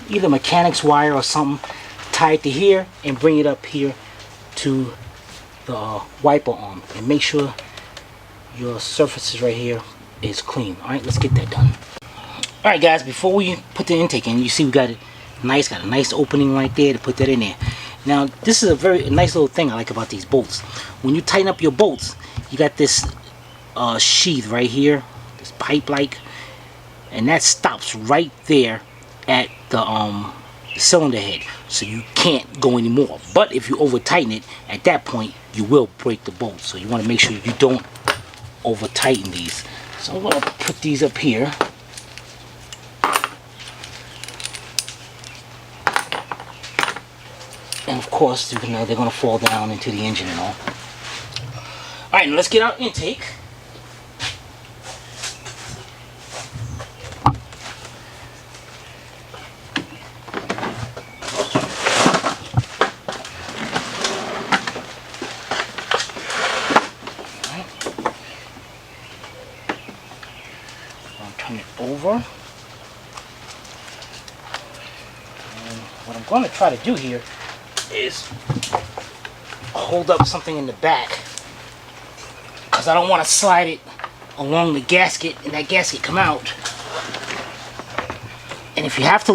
either mechanic's wire or something, tie it to here and bring it up here to the wiper arm, and make sure your surfaces right here is clean. All right, let's get that done. All right, guys, before we put the intake in, you see we got it nice, got a nice opening right there to put that in there. Now, this is a very nice little thing I like about these bolts. When you tighten up your bolts, you got this sheath right here, this pipe like, and that stops right there at the cylinder head, so you can't go anymore. But if you over tighten it, at that point you will break the bolt, so you want to make sure you don't over tighten these. So I'm going to put these up here. And of course, they're going to fall down into the engine and all. Alright, now let's get our intake. I'll turn it over. And what I'm going to try to do here is hold up something in the back, because I don't want to slide it along the gasket and that gasket come out. And if you have to